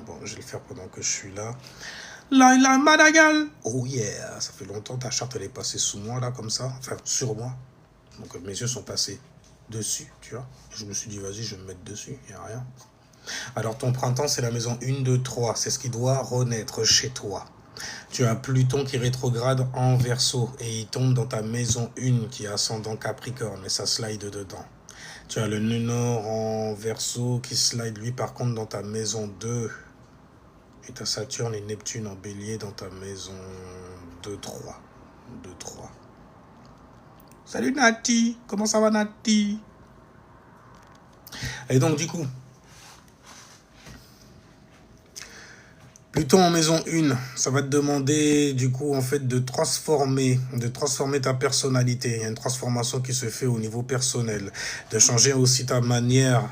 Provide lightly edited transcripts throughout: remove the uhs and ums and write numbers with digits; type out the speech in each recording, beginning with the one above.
Bon, je vais le faire pendant que je suis là. Laila Madagal. Oh yeah, ça fait longtemps ta charte elle est passée sous moi là comme ça, enfin sur moi. Donc mes yeux sont passés dessus, tu vois. Je me suis dit vas-y je vais me mettre dessus, il n'y a rien. Alors ton printemps c'est la maison 1, 2, 3, c'est ce qui doit renaître chez toi. Tu as Pluton qui rétrograde en Verseau et il tombe dans ta maison 1 qui est ascendant Capricorne, mais ça slide dedans. Tu as le nœud nord en Verseau qui slide lui par contre dans ta maison 2. Et tu as Saturne et Neptune en Bélier dans ta maison 2-3. 2-3. Salut Nati, comment ça va Nati? Et donc du coup, Pluton en maison 1, ça va te demander du coup en fait de transformer ta personnalité. Il y a une transformation qui se fait au niveau personnel, de changer aussi ta manière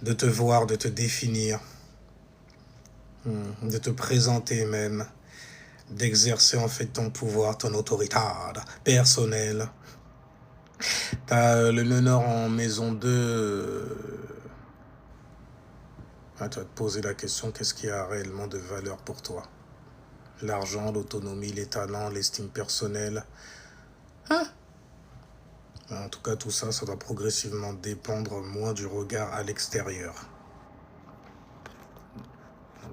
de te voir, de te définir, de te présenter même, d'exercer en fait ton pouvoir, ton autorité personnelle. T'as le nœud nord en maison 2. Ah, tu vas te poser la question, qu'est-ce qui a réellement de valeur pour toi? L'argent, l'autonomie, les talents, l'estime personnelle. Hein? En tout cas, tout ça, ça va progressivement dépendre moins du regard à l'extérieur.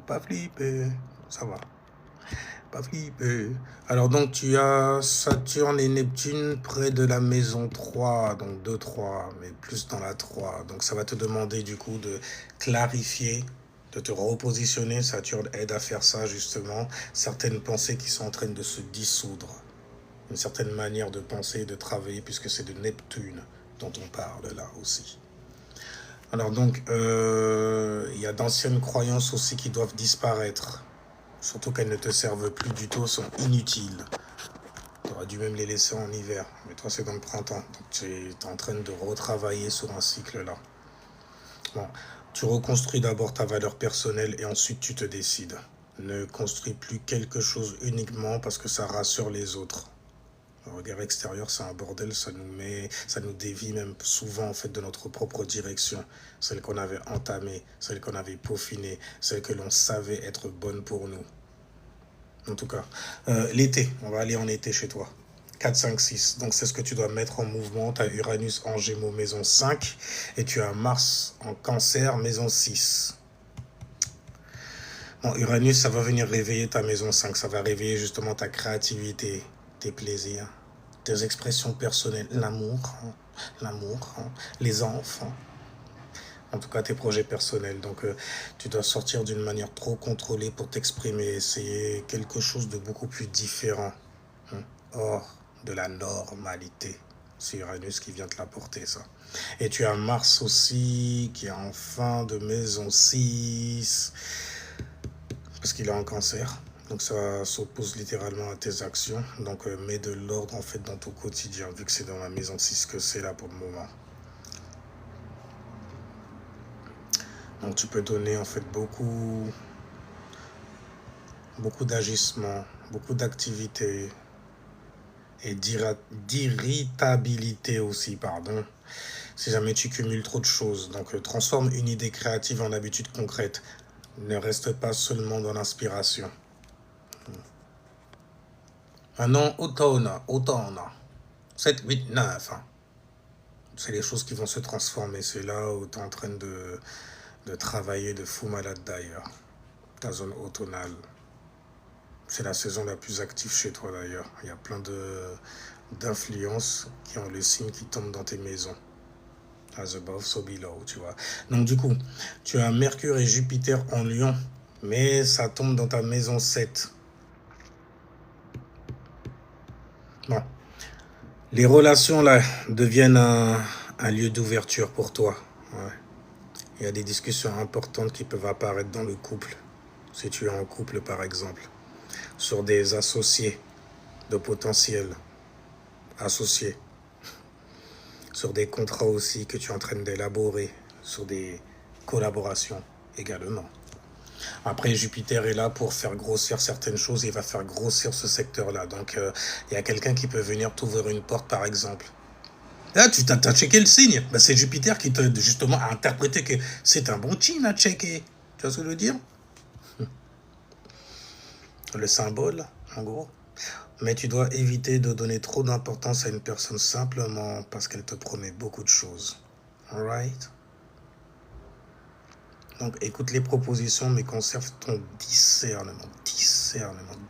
Pas flipper, ça va. Pas flipper. Alors donc, tu as Saturne et Neptune près de la maison 3, donc 2-3, mais plus dans la 3. Donc ça va te demander du coup de clarifier, de te repositionner. Saturne aide à faire ça justement. Certaines pensées qui sont en train de se dissoudre. Une certaine manière de penser et de travailler puisque c'est de Neptune dont on parle là aussi. Alors donc, il y a d'anciennes croyances aussi qui doivent disparaître. Surtout qu'elles ne te servent plus du tout, sont inutiles. Tu aurais dû même les laisser en hiver. Mais toi, c'est dans le printemps. Donc tu es en train de retravailler sur un cycle là. Bon, tu reconstruis d'abord ta valeur personnelle et ensuite tu te décides. Ne construis plus quelque chose uniquement parce que ça rassure les autres. Le regard extérieur, c'est un bordel, ça nous dévie même souvent en fait de notre propre direction, celle qu'on avait entamée, celle qu'on avait peaufinée, celle que l'on savait être bonne pour nous. En tout cas, l'été, on va aller en été chez toi. 4, 5, 6. Donc c'est ce que tu dois mettre en mouvement. Tu as Uranus en Gémeaux, maison 5, et tu as Mars en Cancer, maison 6. Bon, Uranus, ça va venir réveiller ta maison 5, ça va réveiller justement ta créativité, tes plaisirs, tes expressions personnelles, l'amour, les enfants, en tout cas tes projets personnels. Donc tu dois sortir d'une manière trop contrôlée pour t'exprimer, essayer quelque chose de beaucoup plus différent, hors de la normalité. C'est Uranus qui vient te l'apporter, ça. Et tu as Mars aussi, qui est en fin de maison 6, parce qu'il est en Cancer. Donc ça s'oppose littéralement à tes actions. Donc mets de l'ordre en fait dans ton quotidien, vu que c'est dans la maison 6 que c'est là pour le moment. Donc tu peux donner en fait beaucoup d'agissements, beaucoup d'activités et d'irritabilité aussi, pardon, si jamais tu cumules trop de choses. Donc transforme une idée créative en habitude concrète. Ne reste pas seulement dans l'inspiration. Maintenant, automne, 7, 8, 9. C'est les choses qui vont se transformer. C'est là où tu es en train de travailler de fou malade d'ailleurs. Ta zone automnale. C'est la saison la plus active chez toi d'ailleurs. Il y a plein d'influences qui ont le signe qui tombe dans tes maisons. As above, so below, tu vois. Donc du coup, tu as Mercure et Jupiter en Lion, mais ça tombe dans ta maison 7. Bon. Les relations là deviennent un lieu d'ouverture pour toi. Ouais. Il y a des discussions importantes qui peuvent apparaître dans le couple. Si tu es en couple par exemple. Sur des associés de potentiels associés. Sur des contrats aussi que tu es en train d'élaborer. Sur des collaborations également. Après, Jupiter est là pour faire grossir certaines choses. Il va faire grossir ce secteur-là. Donc, il y a quelqu'un qui peut venir t'ouvrir une porte, par exemple. Là, tu t'as checké le signe. Ben, c'est Jupiter qui t'a justement interprété que c'est un bon signe à checker. vois ce que je veux dire? Le symbole, en gros. Mais tu dois éviter de donner trop d'importance à une personne simplement parce qu'elle te promet beaucoup de choses. Alright? Donc écoute les propositions, mais conserve ton discernement.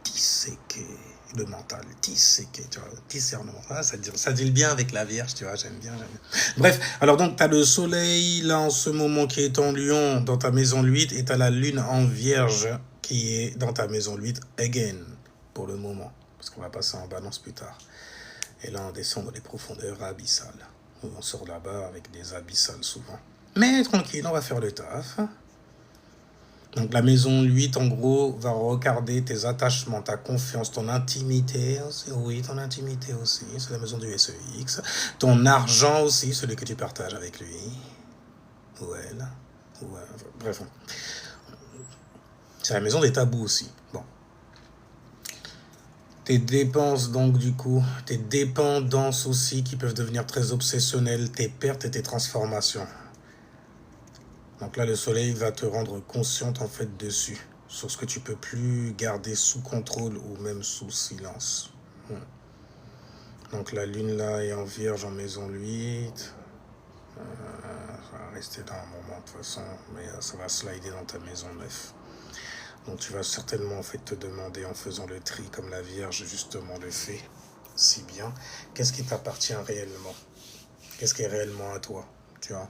Disséquer le mental. Disséquer, tu vois. Discernement. Ah, ça dit le bien avec la Vierge, tu vois, j'aime bien. Bref, alors donc tu as le soleil là en ce moment qui est en Lion dans ta maison 8 et tu as la lune en Vierge qui est dans ta maison 8 again pour le moment. Parce qu'on va passer en balance plus tard. Et là on descend dans les profondeurs abyssales. On sort là-bas avec des abyssales souvent. Mais tranquille, on va faire le taf. Donc la maison 8, en gros, va regarder tes attachements, ta confiance, ton intimité aussi. Oui, ton intimité aussi, c'est la maison du SEX. Ton argent aussi, celui que tu partages avec lui. Ou elle. Ouais, bref. C'est la maison des tabous aussi. Bon. Tes dépenses, donc, du coup, tes dépendances aussi qui peuvent devenir très obsessionnelles, tes pertes et tes transformations. Donc là, le soleil va te rendre consciente en fait dessus, sur ce que tu peux plus garder sous contrôle ou même sous silence. Donc la lune là est en Vierge en maison 8. Ça va rester là un moment de toute façon, mais ça va slider dans ta maison 9. Donc tu vas certainement en fait te demander en faisant le tri comme la Vierge justement le fait si bien, qu'est-ce qui t'appartient réellement? Qu'est-ce qui est réellement à toi, tu vois?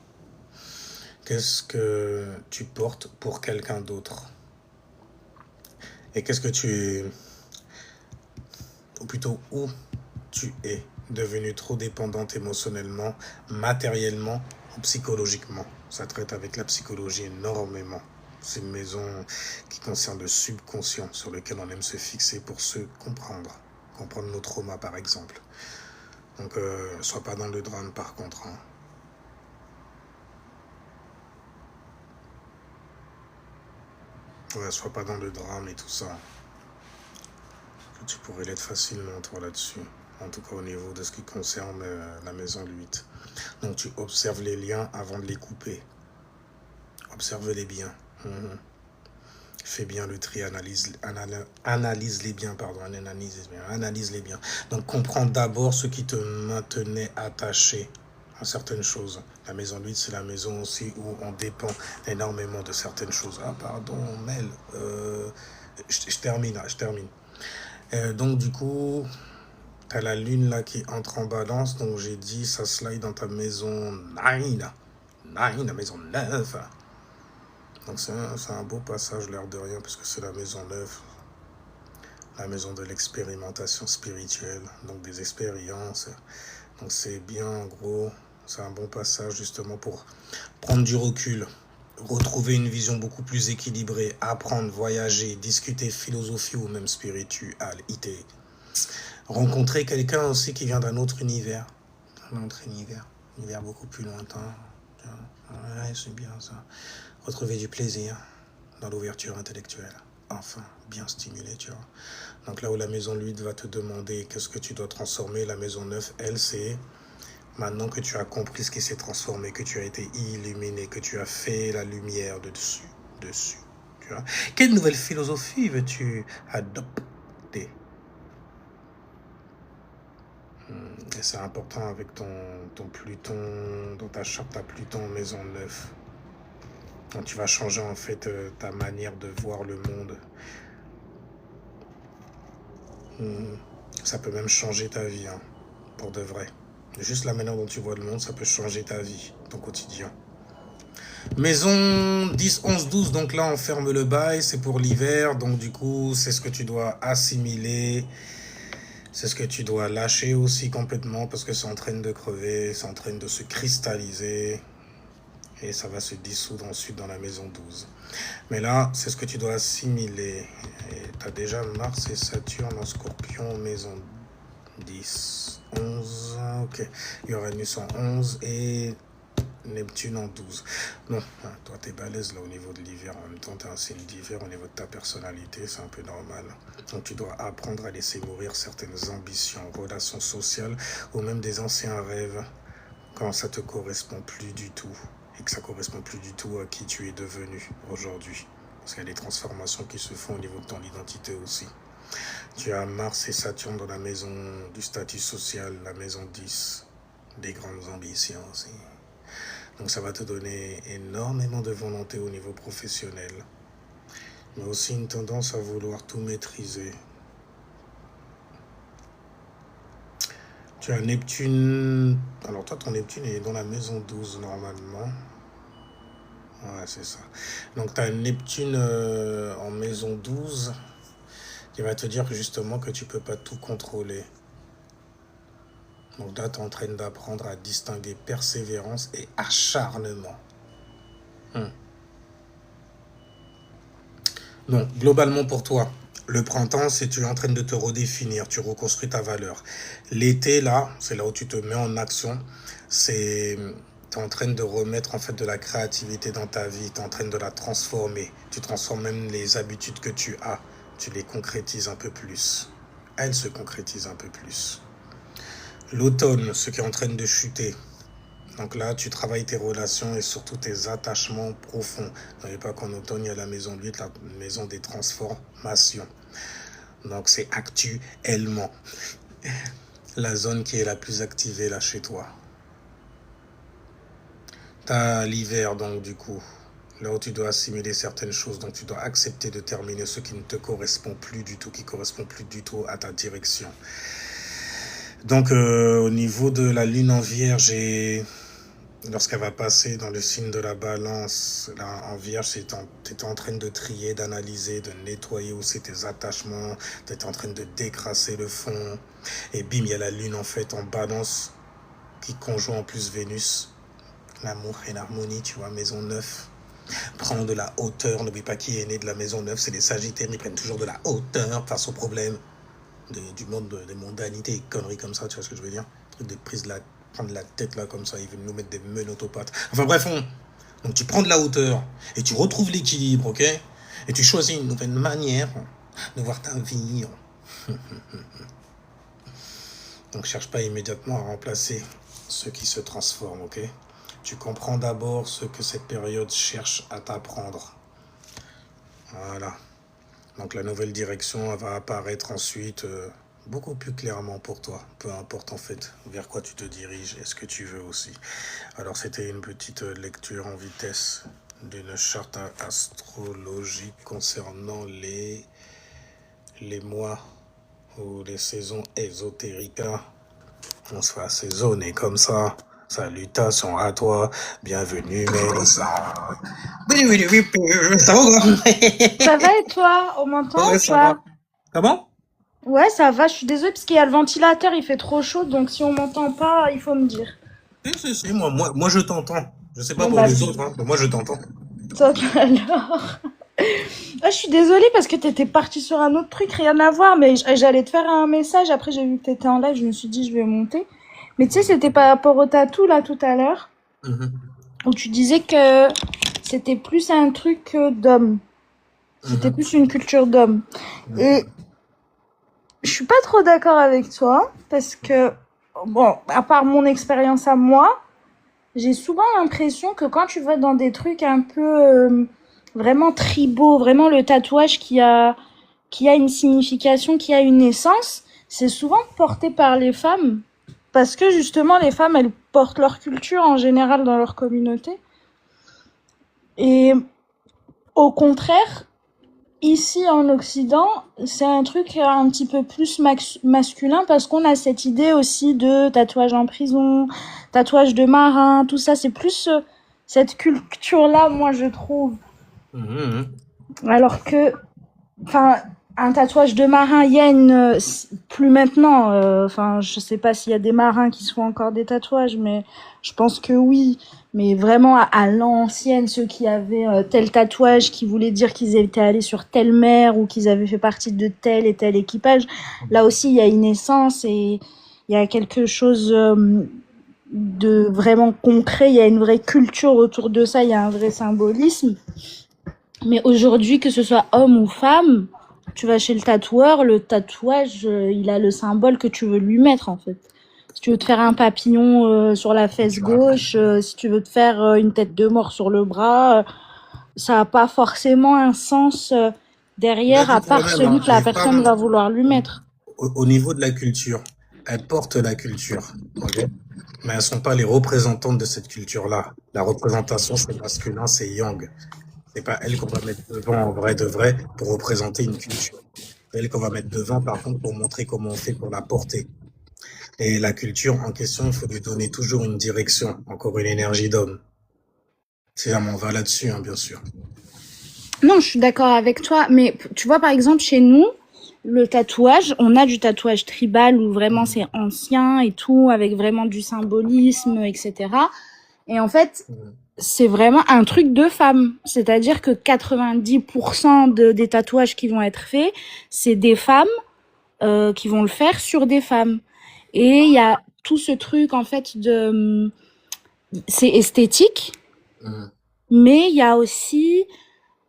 Qu'est-ce que tu portes pour quelqu'un d'autre? Et qu'est-ce que tu es, ou plutôt où tu es devenu trop dépendante émotionnellement, matériellement ou psychologiquement? Ça traite avec la psychologie énormément. C'est une maison qui concerne le subconscient sur lequel on aime se fixer pour se comprendre. Comprendre nos traumas par exemple. Donc sois pas dans le drame par contre. Hein. Ouais, sois pas dans le drame et tout ça. Tu pourrais l'être facilement, toi, là-dessus. En tout cas, au niveau de ce qui concerne la maison 8. Donc, tu observes les liens avant de les couper. Observe-les bien. Fais bien le tri, analyse-les bien, pardon, analyse-les bien. Donc, comprends d'abord ce qui te maintenait attaché à certaines choses. La maison 8, c'est la maison aussi où on dépend énormément de certaines choses. Ah, pardon, Mel. Je termine. Donc, du coup, tu as la lune là qui entre en balance. Donc, j'ai dit, ça slide dans ta maison 9. La maison 9. Donc, c'est un beau passage, l'air de rien, parce que c'est la maison 9. La maison de l'expérimentation spirituelle. Donc, des expériences. Donc, c'est bien, en gros, c'est un bon passage, justement, pour prendre du recul. Retrouver une vision beaucoup plus équilibrée, apprendre, voyager, discuter philosophie ou même spiritualité. Rencontrer quelqu'un aussi qui vient d'un autre univers. Un univers beaucoup plus lointain. Ouais, c'est bien ça. Retrouver du plaisir dans l'ouverture intellectuelle. Enfin, bien stimulé, tu vois. Donc là où la maison 8 va te demander qu'est-ce que tu dois transformer, la maison 9, elle, c'est maintenant que tu as compris ce qui s'est transformé, que tu as été illuminé, que tu as fait la lumière dessus. Tu vois. Quelle nouvelle philosophie veux-tu adopter? Et c'est important avec ton Pluton, dans ta charte à Pluton en maison 9. Donc tu vas changer en fait ta manière de voir le monde. Ça peut même changer ta vie, hein, pour de vrai. Juste la manière dont tu vois le monde, ça peut changer ta vie, ton quotidien. Maison 10, 11, 12, donc là on ferme le bail, c'est pour l'hiver, donc du coup c'est ce que tu dois assimiler, c'est ce que tu dois lâcher aussi complètement parce que c'est en train de crever, c'est en train de se cristalliser et ça va se dissoudre ensuite dans la maison 12. Mais là, c'est ce que tu dois assimiler. Tu as déjà Mars et Saturne en Scorpion, maison 10, 11, ok. Uranus en 11 et Neptune en 12. Non, toi t'es balèze là au niveau de l'hiver. En même temps, t'es un signe d'hiver au niveau de ta personnalité, c'est un peu normal. Donc tu dois apprendre à laisser mourir certaines ambitions, relations sociales ou même des anciens rêves quand ça te correspond plus du tout et que ça correspond plus du tout à qui tu es devenu aujourd'hui. Parce qu'il y a des transformations qui se font au niveau de ton identité aussi. Tu as Mars et Saturne dans la maison du statut social, la maison 10, des grandes ambitions aussi. Donc ça va te donner énormément de volonté au niveau professionnel, mais aussi une tendance à vouloir tout maîtriser. Tu as Neptune. Alors toi, ton Neptune est dans la maison 12 normalement. Ouais, c'est ça. Donc tu as Neptune en maison 12 qui va te dire justement que tu peux pas tout contrôler. Donc là, tu es en train d'apprendre à distinguer persévérance et acharnement. Donc, globalement pour toi, le printemps, c'est tu es en train de te redéfinir, tu reconstruis ta valeur. L'été, là, c'est là où tu te mets en action. C'est tu es en train de remettre en fait de la créativité dans ta vie, tu es en train de la transformer. Tu transformes même les habitudes que tu as, tu les concrétises un peu plus. Elles se concrétisent un peu plus. L'automne, ce qui est en train de chuter. Donc là, tu travailles tes relations et surtout tes attachements profonds. N'oubliez pas qu'en automne, il y a la maison 8, la maison des transformations. Donc c'est actuellement la zone qui est la plus activée là chez toi. T'as l'hiver donc du coup, là où tu dois assimiler certaines choses, donc tu dois accepter de terminer ce qui ne te correspond plus du tout, qui correspond plus du tout à ta direction. Donc au niveau de la lune en vierge, lorsqu'elle va passer dans le signe de la balance, là, en vierge, tu es en train de trier, d'analyser, de nettoyer aussi tes attachements, tu es en train de décrasser le fond, et bim, il y a la lune en fait en balance qui conjoint en plus Vénus. L'amour et l'harmonie, tu vois, maison 9. Prends de la hauteur, n'oublie pas qui est né de la maison 9, c'est les Sagittaires, ils prennent toujours de la hauteur face aux problèmes du monde, des mondanités, conneries comme ça, tu vois ce que je veux dire? Truc de prise de la, prendre la tête là comme ça, ils veulent nous mettre des menottes aux pattes. Enfin bref, donc tu prends de la hauteur et tu retrouves l'équilibre, ok? Et tu choisis une nouvelle manière de voir ta vie. Donc cherche pas immédiatement à remplacer ce qui se transforme, ok? Tu comprends d'abord ce que cette période cherche à t'apprendre. Voilà. Donc la nouvelle direction elle va apparaître ensuite beaucoup plus clairement pour toi. Peu importe en fait vers quoi tu te diriges et ce que tu veux aussi. Alors c'était une petite lecture en vitesse d'une charte astrologique concernant les mois ou les saisons ésotériques. On se fait assaisonner comme ça. Salutations à toi, bienvenue Mélissa. Ça va quoi? Ça va et toi? On m'entend Ouais, ou ça va. pas? Comment? Ouais, ça va. Je suis désolée parce qu'il y a le ventilateur, il fait trop chaud, donc si on m'entend pas, il faut me dire. Si, moi je t'entends. Je sais pas Bon pour bah, les autres, hein, mais moi je t'entends. ça alors. Ah, je suis désolée parce que t'étais partie sur un autre truc, rien à voir, mais j'allais te faire un message. Après, j'ai vu que t'étais en live, je me suis dit je vais monter. Mais tu sais, c'était par rapport au tatou là tout à l'heure, Mhm, où tu disais que c'était plus un truc d'homme. C'était mhm, plus une culture d'homme. Et mhm, je suis pas trop d'accord avec toi parce que, bon, à part mon expérience à moi, j'ai souvent l'impression que quand tu vas dans des trucs un peu vraiment tribaux, vraiment le tatouage qui a une signification, qui a une essence, c'est souvent porté par les femmes parce que justement les femmes elles portent leur culture en général dans leur communauté et au contraire ici en Occident, c'est un truc un petit peu plus masculin parce qu'on a cette idée aussi de tatouage en prison, tatouage de marin, tout ça. C'est plus cette culture-là, moi, je trouve. mhm, Alors que, enfin, un tatouage de marin, il y a une... plus maintenant, enfin, je sais pas s'il y a des marins qui se font encore des tatouages, mais je pense que oui. Mais vraiment, à l'ancienne, ceux qui avaient tel tatouage qui voulait dire qu'ils étaient allés sur telle mer ou qu'ils avaient fait partie de tel et tel équipage, là aussi, il y a une essence et il y a quelque chose de vraiment concret, il y a une vraie culture autour de ça, il y a un vrai symbolisme. Mais aujourd'hui, que ce soit homme ou femme, tu vas chez le tatoueur, le tatouage, il a le symbole que tu veux lui mettre, en fait. Si tu veux te faire un papillon sur la fesse gauche, si tu veux te faire une tête de mort sur le bras, ça n'a pas forcément un sens Bah, derrière, à dis quand part même, celui hein, que la les personne femmes, va vouloir lui mettre. au niveau de la culture, elles portent la culture, ok. Mais elles sont pas les représentantes de cette culture-là. La représentation, c'est masculin, c'est yang. C'est pas elle qu'on va mettre devant en vrai de vrai pour représenter une culture. C'est elle qu'on va mettre devant, par contre, pour montrer comment on fait pour la porter. Et la culture en question, il faut lui donner toujours une direction, encore une énergie d'homme. C'est on va là-dessus, hein, bien sûr. Non, je suis d'accord avec toi, mais tu vois, par exemple, chez nous, le tatouage, on a du tatouage tribal où vraiment Mhm. c'est ancien et tout, avec vraiment du symbolisme, etc. Et en fait, Mhm. c'est vraiment un truc de femme. C'est-à-dire que 90% des tatouages qui vont être faits, c'est des femmes qui vont le faire sur des femmes. Et il y a tout ce truc, en fait, c'est esthétique, Mhm. mais il y a aussi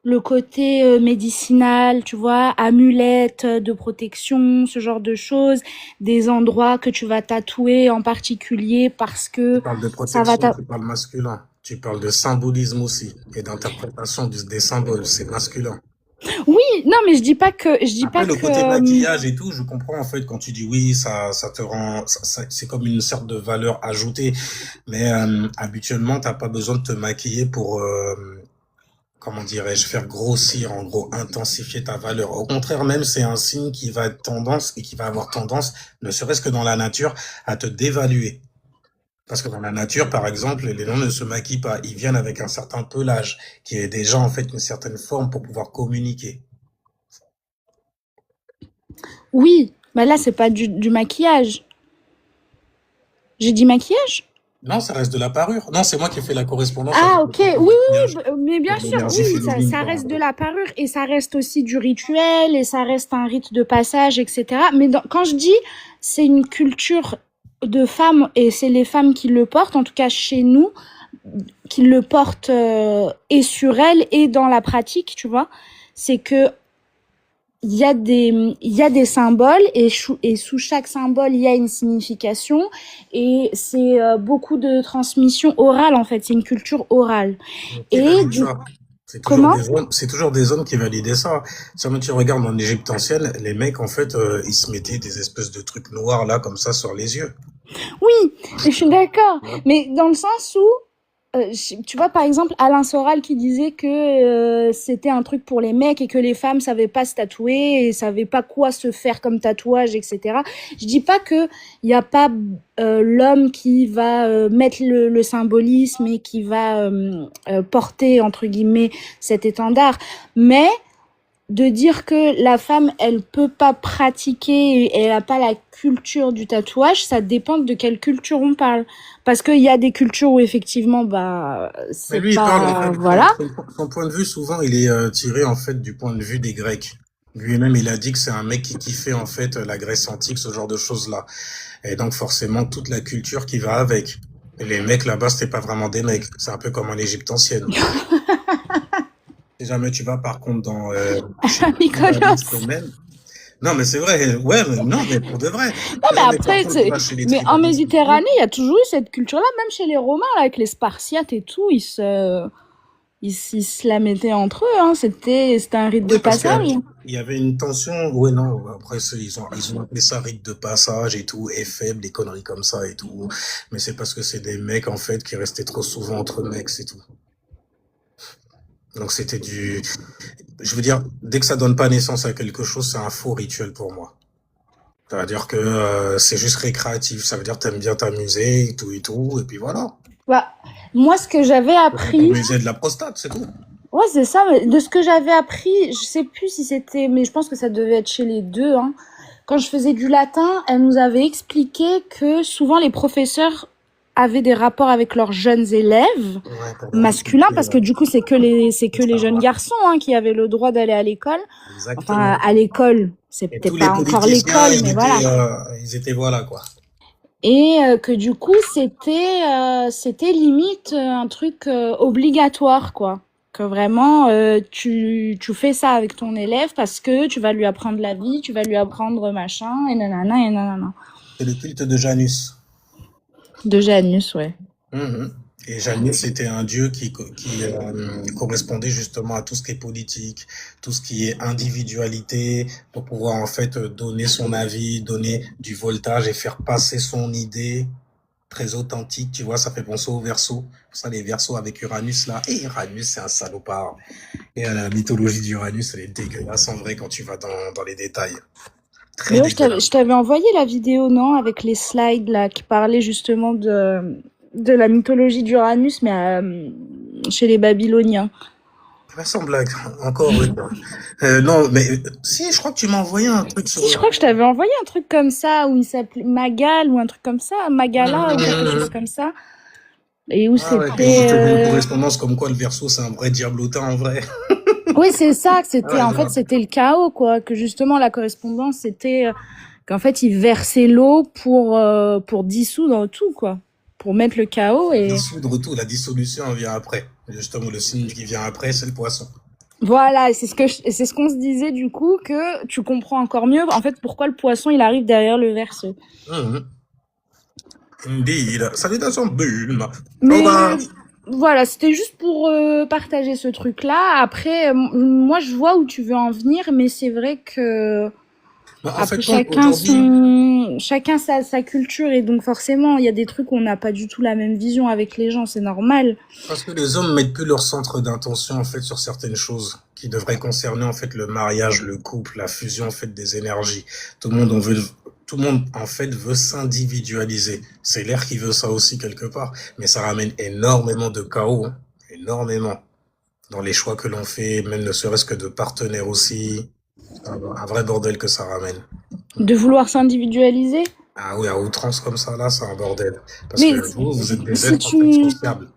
le côté médicinal, tu vois, amulettes de protection, ce genre de choses, des endroits que tu vas tatouer en particulier parce Tu que parles de ça va protection, tu parles masculin. Tu parles de symbolisme aussi et d'interprétation des symboles, c'est masculin. Oui, non, mais je dis Après, pas le que, côté maquillage et tout, je comprends en fait quand tu dis oui, ça te rend, c'est comme une sorte de valeur ajoutée. Mais habituellement, t'as pas besoin de te maquiller pour, comment dirais-je, faire grossir, en gros, intensifier ta valeur. Au contraire, même, c'est un signe qui va être tendance et qui va avoir tendance, ne serait-ce que dans la nature, à te dévaluer. Parce que dans la nature, par exemple, les lions ne se maquillent pas. Ils viennent avec un certain pelage, qui est déjà en fait une certaine forme pour pouvoir communiquer. oui, bah là c'est pas du maquillage. J'ai dit maquillage? Non, ça reste de la parure. Non, c'est moi qui ai fait la correspondance avec Ah le ok, oui, côté oui, maquillage mais bien et sûr, l'énergie oui, féminine, ça quoi, en reste de gros. la parure et ça reste aussi du rituel et ça reste un rite de passage, etc. Mais quand je dis c'est une culture de femmes et c'est les femmes qui le portent, en tout cas chez nous, qui le portent et sur elles et dans la pratique, tu vois, c'est que il y a des symboles et sous chaque symbole il y a une signification et c'est beaucoup de transmission orale en fait, c'est une culture orale. Qui Et valide du ça? comment? C'est toujours des hommes qui validaient ça. Si tu regardes en Égypte ancienne, les mecs, en fait, ils se mettaient des espèces de trucs noirs, là, comme ça, sur les yeux. Oui, je suis d'accord, Tu vois. mais dans le sens où tu vois, par exemple, Alain Soral qui disait que c'était un truc pour les mecs et que les femmes savaient pas se tatouer et savaient pas quoi se faire comme tatouage, etc. Je dis pas que il y a pas l'homme qui va mettre le symbolisme et qui va porter entre guillemets cet étendard, mais de dire que la femme, elle peut pas pratiquer et elle a pas la culture du tatouage, ça dépend de quelle culture on parle. Parce qu'il y a des cultures où effectivement, bah, Mais c'est lui, il parle, en pas, fait, voilà. son point de vue, souvent, il est tiré, en fait, du point de vue des Grecs. Lui-même, il a dit que c'est un mec qui kiffait, en fait, la Grèce antique, ce genre de choses-là. Et donc, forcément, toute la culture qui va avec. Et les mecs, là-bas, c'était pas vraiment des mecs. C'est un peu comme en Égypte ancienne. Si jamais tu vas, par contre, chez les tribalistes Mykonos. eux-mêmes. Non, mais c'est vrai. Ouais, mais non, mais pour de vrai. Non, Si mais jamais, par après, contre, tu vas chez les mais en tribalistes et tout. Méditerranée, il y a toujours eu cette culture-là, même chez les Romains, là, avec les Spartiates et tout, ils se la mettaient entre eux, hein. C'était un rite de Ouais, parce passage. il y avait une tension. Ouais, non. Après, ils ont appelé ça rite de passage et tout, et faible, des conneries comme ça et tout. Mais c'est parce que c'est des mecs, en fait, qui restaient trop souvent entre mecs, c'est tout. Donc, c'était je veux dire, dès que ça donne pas naissance à quelque chose, c'est un faux rituel pour moi. Ça veut dire que c'est juste récréatif. Ça veut dire que t'aimes bien t'amuser et tout, et puis voilà. Bah, moi, ce que j'avais Pour appris, t'amuser de la prostate, c'est tout. ouais, c'est ça, mais de ce que j'avais appris, je sais plus si c'était, mais je pense que ça devait être chez les deux, hein. Quand je faisais du latin, elle nous avait expliqué que souvent les professeurs avaient des rapports avec leurs jeunes élèves Ouais, pour les masculins, respecter, parce que du coup, c'est le que les jeunes savoir. garçons, hein, qui avaient le droit d'aller à l'école. Enfin, Exactement. à l'école, c'est Et peut-être tous les pas encore politiciens, l'école, mais voilà. ils étaient voilà, quoi. Et que du coup, c'était limite un truc obligatoire, quoi. Que vraiment, tu fais ça avec ton élève parce que tu vas lui apprendre la vie, tu vas lui apprendre machin, et nanana. C'est le culte de Janus. De Janus, ouais. Mhm. Et Janus, c'était un dieu qui correspondait justement à tout ce qui est politique, tout ce qui est individualité, pour pouvoir en fait donner son avis, donner du voltage et faire passer son idée très authentique. Tu vois, ça fait penser aux Verseaux. Ça, les Verseaux avec Uranus là. Et Uranus, c'est un salopard. Et la mythologie d'Uranus, elle est dégueulasse en vrai quand tu vas dans les détails. Très Mais ouais, je dégueulasse. t'avais envoyé la vidéo, non, avec les slides là qui parlaient justement de la mythologie d'Uranus, mais chez les Babyloniens. Ah, sans blague, encore eux. Non, mais si, je crois que tu m'as envoyé un truc sur... Si, je crois que je t'avais envoyé un truc comme ça, où il s'appelait Magal ou un truc comme ça, Magala ou quelque chose comme ça, et où Ah ouais, puis il c'était... te met une correspondance comme quoi le Verseau, c'est un vrai diablotin en vrai. Oui, c'est ça, que Ah c'était, ouais, en je fait, vois. c'était le chaos, quoi, que justement la correspondance, c'était qu'en fait, il versait l'eau pour dissoudre tout, quoi, pour mettre le chaos et... Dissoudre tout, la dissolution vient après. Justement, le signe qui vient après, c'est le poisson. Voilà, et c'est ce qu'on se disait du coup, que tu comprends encore mieux, en fait, pourquoi le poisson, il arrive derrière le Verseau. Mhm. Indeed. Salutations, Bulma. Oh bah, Mais voilà, c'était juste pour partager ce truc-là. Après, moi, je vois où tu veux en venir, mais c'est vrai que bah, en après fait, comme aujourd'hui, chacun sa culture et donc forcément, il y a des trucs où on n'a pas du tout la même vision avec les gens, c'est normal. parce que les hommes mettent plus leur centre d'intention en fait sur certaines choses qui devraient concerner en fait le mariage, le couple, la fusion en fait des énergies. Tout le monde en veut, tout le monde en fait veut s'individualiser. C'est l'air qui veut ça aussi quelque part, mais ça ramène énormément de chaos, hein. Énormément dans les choix que l'on fait, même ne serait-ce que de partenaires aussi. Un vrai bordel que ça ramène. De vouloir s'individualiser. Ah oui, à outrance comme ça là, c'est un bordel. Parce Mais que vous êtes des si êtres en fait tu sociables.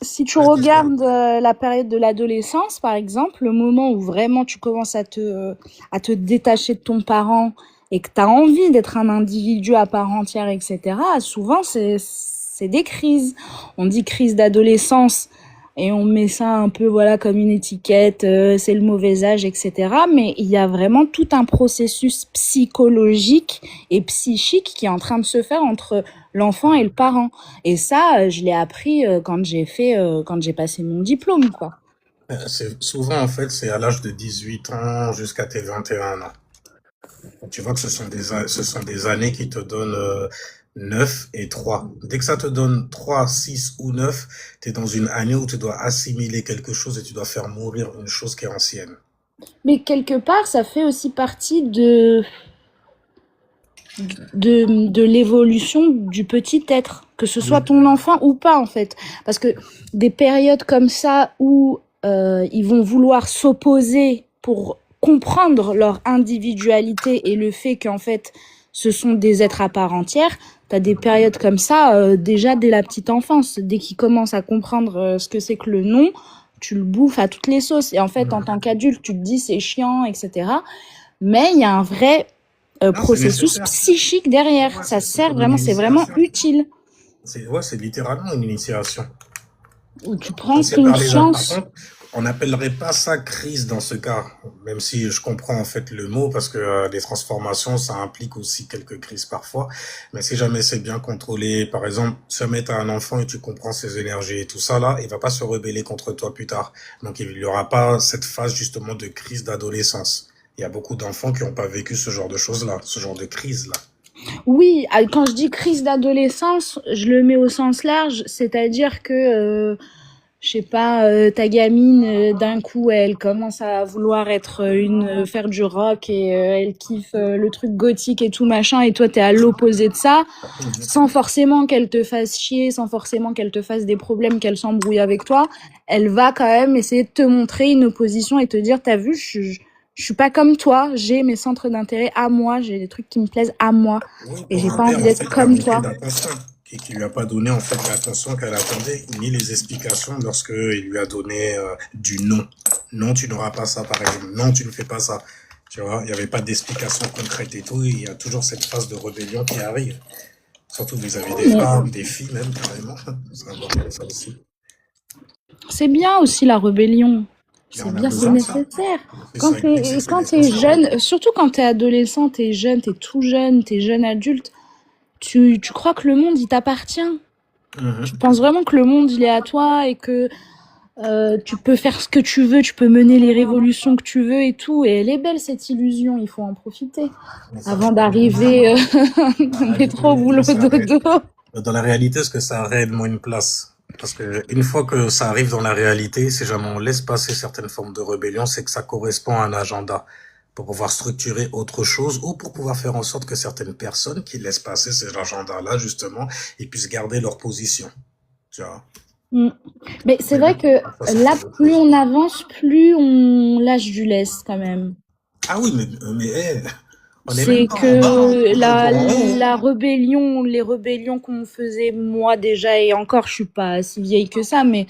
si tu Vas-y, dis-moi. regardes la période de l'adolescence, par exemple, le moment où vraiment tu commences à te détacher de ton parent et que tu as envie d'être un individu à part entière, etc., souvent c'est des crises. On dit crise d'adolescence et on met ça un peu voilà comme une étiquette, c'est le mauvais âge, etc. Mais il y a vraiment tout un processus psychologique et psychique qui est en train de se faire entre l'enfant et le parent. Et ça, je l'ai appris quand j'ai passé mon diplôme, quoi. C'est souvent en fait, c'est à l'âge de 18 ans jusqu'à tes 21 ans. Tu vois que ce sont des années qui te donnent 9 et 3. Dès que ça te donne 3, 6 ou 9, tu es dans une année où tu dois assimiler quelque chose et tu dois faire mourir une chose qui est ancienne. Mais quelque part, ça fait aussi partie de l'évolution du petit être, que ce soit Oui. ton enfant ou pas, en fait. Parce que des périodes comme ça où ils vont vouloir s'opposer pour comprendre leur individualité et le fait qu'en fait, ce sont des êtres à part entière, t'as des périodes comme ça, déjà dès la petite enfance, dès qu'ils commencent à comprendre ce que c'est que le nom, tu le bouffes à toutes les sauces. Et en fait, en tant qu'adulte, tu te dis c'est chiant, etc. Mais il y a un vrai Non, c'est processus nécessaire. psychique derrière. Ouais, Ça c'est sert comme une vraiment, c'est vraiment initiation. utile. C'est ouais, c'est littéralement une initiation. Où tu Ça, prends c'est par les âges. Par conscience. contre, on n'appellerait pas ça crise dans ce cas, même si je comprends en fait le mot, parce que les transformations, ça implique aussi quelques crises parfois. Mais si jamais c'est bien contrôlé, par exemple, si jamais t'as un enfant et tu comprends ses énergies et tout ça là, il va pas se rebeller contre toi plus tard. Donc il y aura pas cette phase justement de crise d'adolescence. Il y a beaucoup d'enfants qui n'ont pas vécu ce genre de choses-là, ce genre de crise-là. Oui, quand je dis crise d'adolescence, je le mets au sens large, c'est-à-dire que, je sais pas, ta gamine, d'un coup, elle commence à vouloir être faire du rock et elle kiffe le truc gothique et tout machin, et toi, t'es à l'opposé de ça, Mhm. sans forcément qu'elle te fasse chier, sans forcément qu'elle te fasse des problèmes, qu'elle s'embrouille avec toi, elle va quand même essayer de te montrer une opposition et te dire, t'as vu, je suis pas comme toi, j'ai mes centres d'intérêt à moi, j'ai des trucs qui me plaisent à moi, Oui, et j'ai pour un pas père envie en d'être fait qui a comme manqué toi. d'attention, qui lui a pas donné en fait l'attention qu'elle attendait, ni les explications lorsque il lui a donné du non. Non, tu n'auras pas ça par exemple. Non, tu ne fais pas ça. Tu vois, il n'y avait pas d'explication concrète et tout. Il y a toujours cette phase de rébellion qui arrive, surtout vis-à-vis des Mais femmes, des filles même carrément. C'est important ça aussi. c'est bien aussi la rébellion. Mais C'est on a bien, c'est besoin de ça. nécessaire. C'est ça, c'est Quand t'es nécessaire. jeune, surtout quand t'es adolescent, t'es jeune, t'es tout jeune, t'es jeune adulte, tu crois que le monde, il t'appartient. Tu penses vraiment que le monde, il est à toi et que tu peux faire ce que tu veux, tu peux mener les révolutions que tu veux et tout. Et elle est belle, cette illusion, il faut en profiter. Mais ça, Avant d'arriver dans la, métro, boulot, ça, dodo. dans la réalité, est-ce que ça a réellement une place? Parce que une fois que ça arrive dans la réalité, si jamais on laisse passer certaines formes de rébellion, c'est que ça correspond à un agenda pour pouvoir structurer autre chose ou pour pouvoir faire en sorte que certaines personnes qui laissent passer ces agendas-là, justement, ils puissent garder leur position. Tu vois. Mm. Mais c'est Mais vrai bon, que ça, c'est là, autre plus chose. on avance, plus on lâche du lest quand même. Ah oui, mais on n'est même C'est pas en bas, hein. que On est encore en haut, hein. la rébellion, les rébellions qu'on faisait, moi déjà, et encore, je suis pas si vieille que ça, mais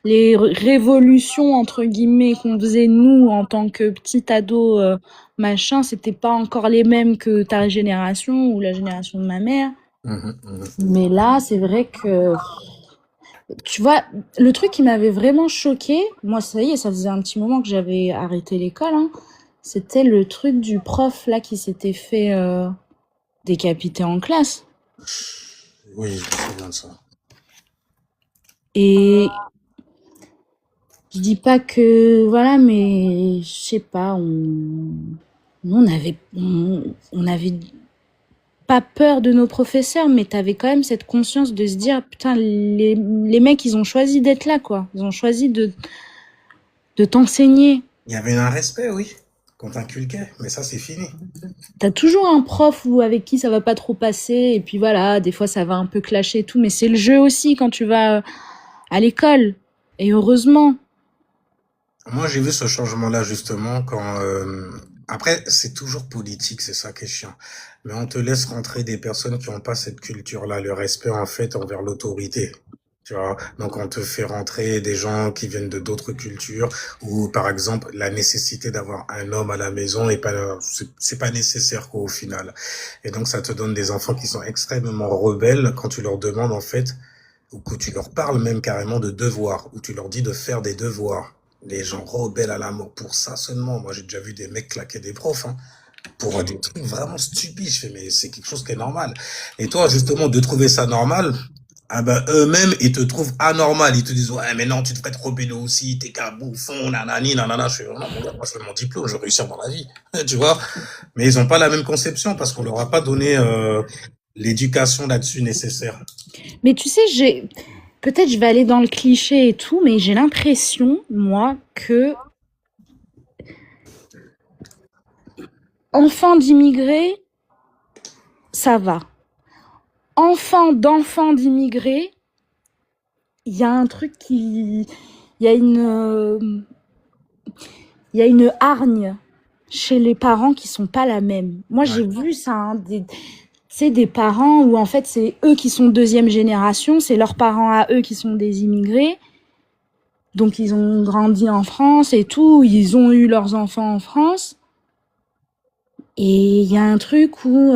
les révolutions, entre guillemets, qu'on faisait nous en tant que petit ado, machin, c'était pas encore les mêmes que ta génération ou la génération de ma mère. Mhm, mhm. Mais là, c'est vrai que, tu vois, le truc qui m'avait vraiment choqué, moi, ça y est, ça faisait un petit moment que j'avais arrêté l'école, hein, c'était le truc du prof, là, qui s'était fait décapiter en classe. Oui, je me souviens de ça. Et je dis pas que, voilà, mais je sais pas, nous, on avait pas peur de nos professeurs, mais t'avais quand même cette conscience de se dire, putain, les mecs, ils ont choisi d'être là, quoi. Ils ont choisi de t'enseigner. Il y avait un respect, oui, qu'on t'inculquait, mais ça, c'est fini. T'as toujours un prof ou avec qui ça va pas trop passer, et puis voilà, des fois ça va un peu clasher et tout, mais c'est le jeu aussi quand tu vas à l'école. Et heureusement. Moi, j'ai vu ce changement-là justement quand. Après, c'est toujours politique, c'est ça qui est chiant. Mais on te laisse rentrer des personnes qui n'ont pas cette culture-là, le respect en fait envers l'autorité. Tu vois, donc on te fait rentrer des gens qui viennent de d'autres cultures ou par exemple la nécessité d'avoir un homme à la maison et pas c'est pas nécessaire quoi au final. Et donc ça te donne des enfants qui sont extrêmement rebelles quand tu leur demandes en fait ou que tu leur parles même carrément de devoirs, ou tu leur dis de faire des devoirs. Les gens rebelles à la mort pour ça seulement. Moi, j'ai déjà vu des mecs claquer des profs, hein, pour des trucs vraiment stupides. Je fais, mais c'est quelque chose qui est normal. Et toi, justement, de trouver ça normal, ah ben, eux-mêmes, ils te trouvent anormal. Ils te disent, ouais, mais non, tu devrais te rebeller aussi, t'es qu'un bouffon, nanani, nanana. Je fais, non, mon gars, moi, je fais mon diplôme, je vais réussir dans la vie. Tu vois? Mais ils ont pas la même conception parce qu'on leur a pas donné, l'éducation là-dessus nécessaire. Mais tu sais, peut-être je vais aller dans le cliché et tout, mais j'ai l'impression, moi, que enfant d'immigrés, ça va. Enfant d'enfants d'immigrés, il y a un truc qui, il y a il y a une hargne chez les parents qui sont pas la même. Moi, Ouais. j'ai vu ça, hein, c'est des parents où en fait c'est eux qui sont deuxième génération, c'est leurs parents à eux qui sont des immigrés. Donc ils ont grandi en France et tout, ils ont eu leurs enfants en France. Et il y a un truc où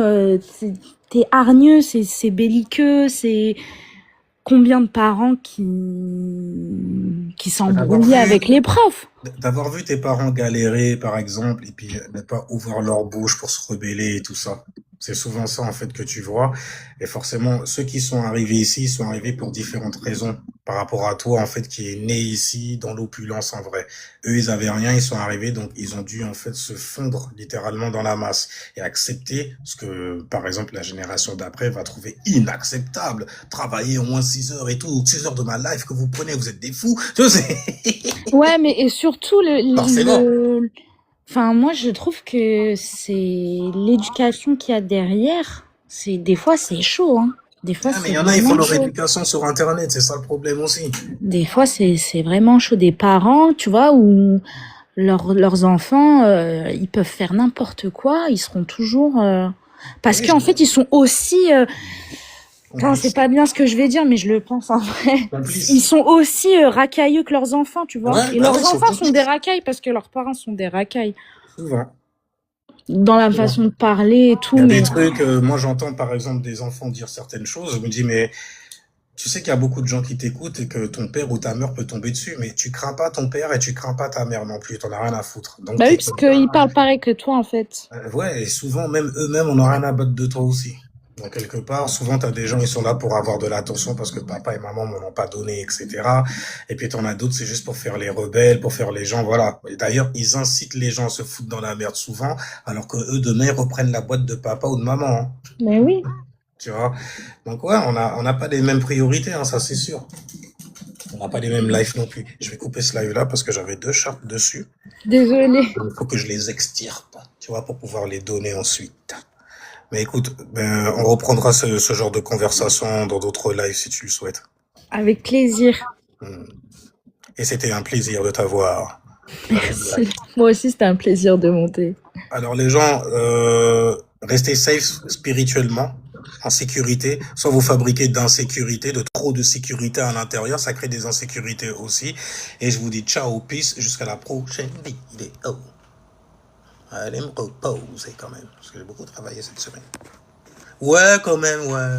t'es hargneux, c'est belliqueux, c'est combien de parents qui D'avoir s'embrouillaient vu, avec les profs. d'avoir vu tes parents galérer, par exemple, et puis ne pas ouvrir leur bouche pour se rebeller et tout ça. C'est souvent ça, en fait, que tu vois. Et forcément, ceux qui sont arrivés ici, ils sont arrivés pour différentes raisons par rapport à toi, en fait, qui est né ici dans l'opulence, en vrai. Eux, ils avaient rien, ils sont arrivés, donc ils ont dû, en fait, se fondre littéralement dans la masse et accepter ce que, par exemple, la génération d'après va trouver inacceptable. Travailler au moins 6 heures et tout, 6 heures de ma life que vous prenez, vous êtes des fous. Tu sais, Ouais, mais et surtout forcément. enfin moi je trouve que c'est l'éducation qu'il y a derrière. C'est des fois c'est chaud, hein. Des fois Ah, mais il c'est y en a, ils font vraiment leur chaud. éducation sur Internet, c'est ça le problème aussi. Des fois c'est vraiment chaud. Des parents, tu vois, où leurs enfants, ils peuvent faire n'importe quoi, ils seront toujours parce Oui, qu'en fait ils sont aussi enfin, c'est complice. pas bien ce que je vais dire, mais je le pense en vrai. Ils Complice. sont aussi racailleux que leurs enfants, tu vois. Ouais, Et bah ouais, leurs ils sont enfants sont des complices. racailles parce que leurs parents sont des racailles. Souvent. Dans la Souvent. façon de parler et Il tout, y a des mais trucs, moi j'entends par exemple des enfants dire certaines choses, je me dis, mais tu sais qu'il y a beaucoup de gens qui t'écoutent et que ton père ou ta mère peut tomber dessus, mais tu crains pas ton père et tu crains pas ta mère non plus, t'en as rien à foutre. Donc bah oui, t'es parce comme qu'ils ça. parlent pareil que toi en fait. Ouais, et souvent même eux-mêmes, on n'a rien à battre de toi aussi. Donc, quelque part, souvent, t'as des gens, ils sont là pour avoir de l'attention parce que papa et maman m'en ont pas donné, etc. Et puis, t'en as d'autres, c'est juste pour faire les rebelles, pour faire les gens, voilà. Et d'ailleurs, ils incitent les gens à se foutre dans la merde souvent, alors que eux, demain, ils reprennent la boîte de papa ou de maman, hein, Mais oui, tu vois. Donc, ouais, on n'a pas les mêmes priorités, hein, ça, c'est sûr. On n'a pas les mêmes lives non plus. Je vais couper ce live-là parce que j'avais deux chartes dessus. désolée. Il faut que je les extirpe, tu vois, pour pouvoir les donner ensuite. Mais écoute, ben, on reprendra ce genre de conversation dans d'autres lives si tu le souhaites. Avec plaisir. Hmm. Et c'était un plaisir de t'avoir. Merci. Moi aussi, c'était un plaisir de monter. Alors les gens, restez safe spirituellement, en sécurité, sans vous fabriquer d'insécurité, de trop de sécurité à l'intérieur, ça crée des insécurités aussi. Et je vous dis ciao, peace, jusqu'à la prochaine vidéo. Allez me reposer quand même, parce que j'ai beaucoup travaillé cette semaine. Ouais, quand même, ouais.